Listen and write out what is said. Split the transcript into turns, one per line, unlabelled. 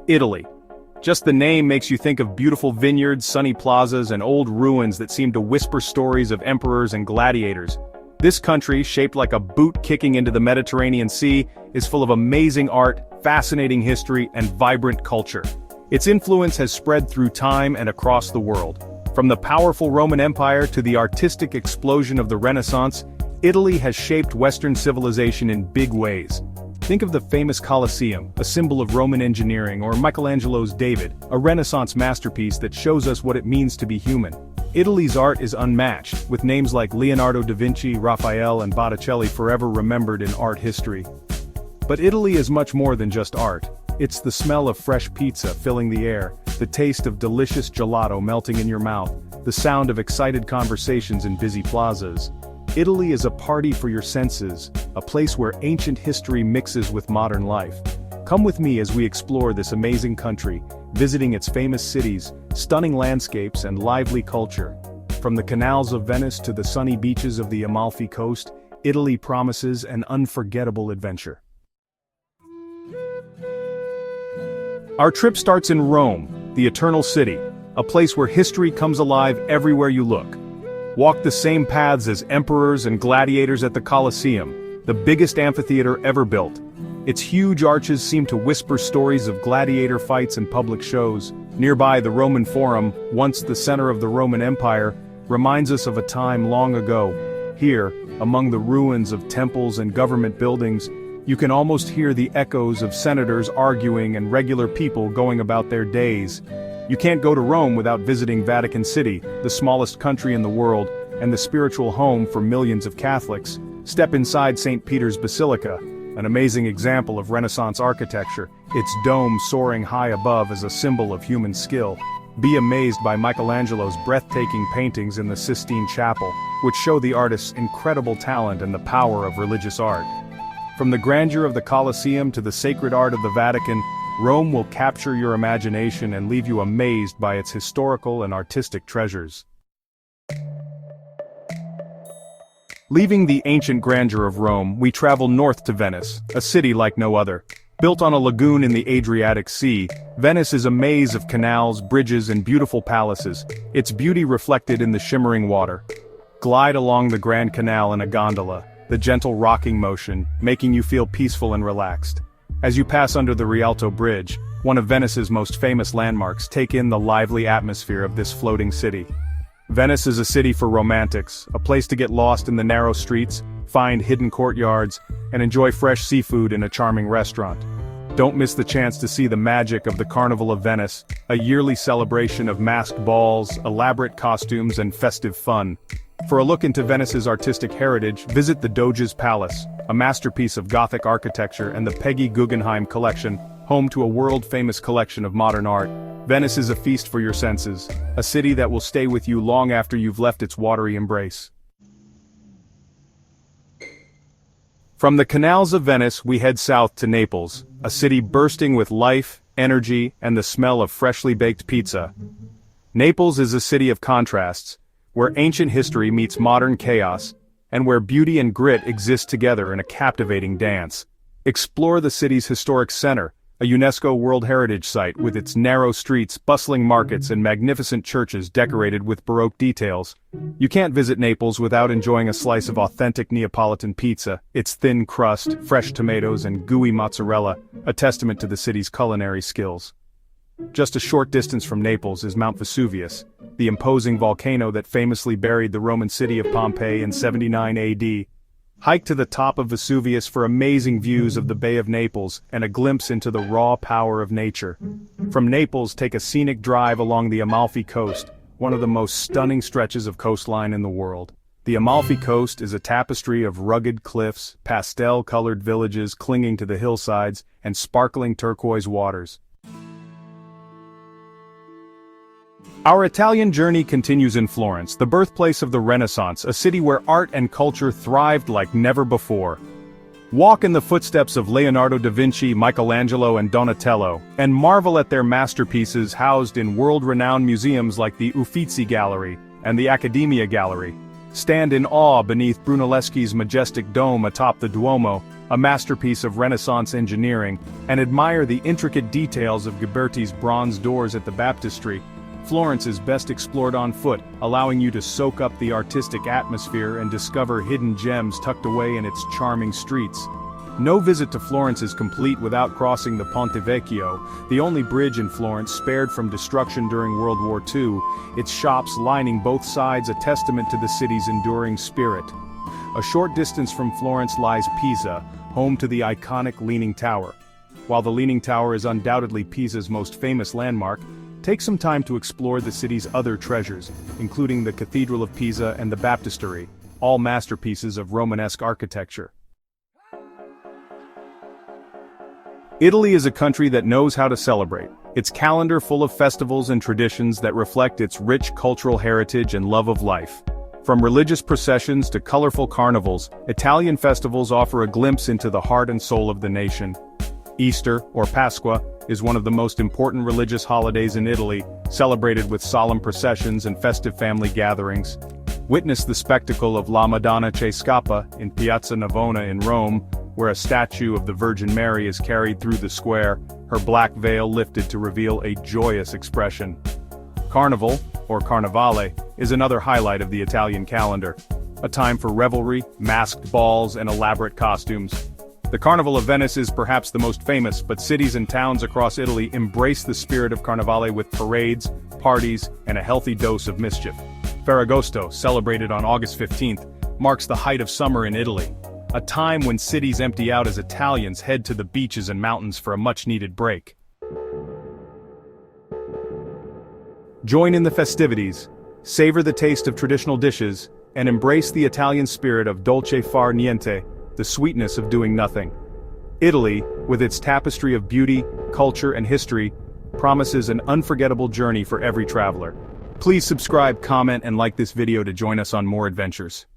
Italy. Just the name makes you think of beautiful vineyards, sunny plazas, and old ruins that seem to whisper stories of emperors and gladiators. This country, shaped like a boot kicking into the Mediterranean Sea, is full of amazing art, fascinating history, and vibrant culture. Its influence has spread through time and across the world. From the powerful Roman Empire to the artistic explosion of the Renaissance, Italy has shaped Western civilization in big ways. Think of the famous Colosseum, a symbol of Roman engineering, or Michelangelo's David, a Renaissance masterpiece that shows us what it means to be human. Italy's art is unmatched, with names like Leonardo da Vinci, Raphael, and Botticelli forever remembered in art history. But Italy is much more than just art. It's the smell of fresh pizza filling the air, the taste of delicious gelato melting in your mouth, the sound of excited conversations in busy plazas. Italy is a party for your senses, a place where ancient history mixes with modern life. Come with me as we explore this amazing country, visiting its famous cities, stunning landscapes, and lively culture. From the canals of Venice to the sunny beaches of the Amalfi Coast, Italy promises an unforgettable adventure. Our trip starts in Rome, the Eternal City, a place where history comes alive everywhere you look. Walk the same paths as emperors and gladiators at the Colosseum, the biggest amphitheater ever built. Its huge arches seem to whisper stories of gladiator fights and public shows. Nearby, the Roman Forum, once the center of the Roman Empire, reminds us of a time long ago. Here, among the ruins of temples and government buildings, you can almost hear the echoes of senators arguing and regular people going about their days. You can't go to Rome without visiting Vatican City, the smallest country in the world, and the spiritual home for millions of Catholics. Step inside St. Peter's Basilica, an amazing example of Renaissance architecture, its dome soaring high above as a symbol of human skill. Be amazed by Michelangelo's breathtaking paintings in the Sistine Chapel, which show the artist's incredible talent and the power of religious art. From the grandeur of the Colosseum to the sacred art of the Vatican, Rome will capture your imagination and leave you amazed by its historical and artistic treasures. Leaving the ancient grandeur of Rome, we travel north to Venice, a city like no other. Built on a lagoon in the Adriatic Sea, Venice is a maze of canals, bridges, and beautiful palaces, its beauty reflected in the shimmering water. Glide along the Grand Canal in a gondola, the gentle rocking motion, making you feel peaceful and relaxed. As you pass under the Rialto Bridge, one of Venice's most famous landmarks, take in the lively atmosphere of this floating city. Venice is a city for romantics, a place to get lost in the narrow streets, find hidden courtyards, and enjoy fresh seafood in a charming restaurant. Don't miss the chance to see the magic of the Carnival of Venice, a yearly celebration of masked balls, elaborate costumes, and festive fun. For a look into Venice's artistic heritage, visit the Doge's Palace, a masterpiece of Gothic architecture, and the Peggy Guggenheim Collection, home to a world-famous collection of modern art. Venice is a feast for your senses, a city that will stay with you long after you've left its watery embrace. From the canals of Venice, we head south to Naples, a city bursting with life, energy, and the smell of freshly baked pizza. Naples is a city of contrasts, where ancient history meets modern chaos, and where beauty and grit exist together in a captivating dance. Explore the city's historic center, a UNESCO World Heritage Site with its narrow streets, bustling markets, and magnificent churches decorated with Baroque details. You can't visit Naples without enjoying a slice of authentic Neapolitan pizza, its thin crust, fresh tomatoes, and gooey mozzarella, a testament to the city's culinary skills. Just a short distance from Naples is Mount Vesuvius, the imposing volcano that famously buried the Roman city of Pompeii in 79 AD. Hike to the top of Vesuvius for amazing views of the Bay of Naples and a glimpse into the raw power of nature. From Naples, take a scenic drive along the Amalfi Coast, one of the most stunning stretches of coastline in the world. The Amalfi Coast is a tapestry of rugged cliffs, pastel-colored villages clinging to the hillsides, and sparkling turquoise waters. Our Italian journey continues in Florence, the birthplace of the Renaissance, a city where art and culture thrived like never before. Walk in the footsteps of Leonardo da Vinci, Michelangelo, and Donatello, and marvel at their masterpieces housed in world-renowned museums like the Uffizi Gallery and the Accademia Gallery. Stand in awe beneath Brunelleschi's majestic dome atop the Duomo, a masterpiece of Renaissance engineering, and admire the intricate details of Ghiberti's bronze doors at the baptistry, Florence is best explored on foot, allowing you to soak up the artistic atmosphere and discover hidden gems tucked away in its charming streets. No visit to Florence is complete without crossing the Ponte Vecchio, the only bridge in Florence spared from destruction during World War II, its shops lining both sides a testament to the city's enduring spirit. A short distance from Florence lies Pisa, home to the iconic Leaning Tower. While the Leaning Tower is undoubtedly Pisa's most famous landmark, take some time to explore the city's other treasures, including the Cathedral of Pisa and the Baptistery, all masterpieces of Romanesque architecture. Italy is a country that knows how to celebrate, its calendar full of festivals and traditions that reflect its rich cultural heritage and love of life. From religious processions to colorful carnivals, Italian festivals offer a glimpse into the heart and soul of the nation. Easter, or Pasqua, is one of the most important religious holidays in Italy, celebrated with solemn processions and festive family gatherings. Witness the spectacle of La Madonna che Scappa in Piazza Navona in Rome, where a statue of the Virgin Mary is carried through the square, her black veil lifted to reveal a joyous expression. Carnival, or Carnevale, is another highlight of the Italian calendar, a time for revelry, masked balls, and elaborate costumes. The Carnival of Venice is perhaps the most famous, but cities and towns across Italy embrace the spirit of Carnevale with parades, parties, and a healthy dose of mischief. Ferragosto, celebrated on August 15th, marks the height of summer in Italy, a time when cities empty out as Italians head to the beaches and mountains for a much-needed break. Join in the festivities, savor the taste of traditional dishes, and embrace the Italian spirit of dolce far niente, the sweetness of doing nothing. Italy, with its tapestry of beauty, culture, and history, promises an unforgettable journey for every traveler. Please subscribe, comment, and like this video to join us on more adventures.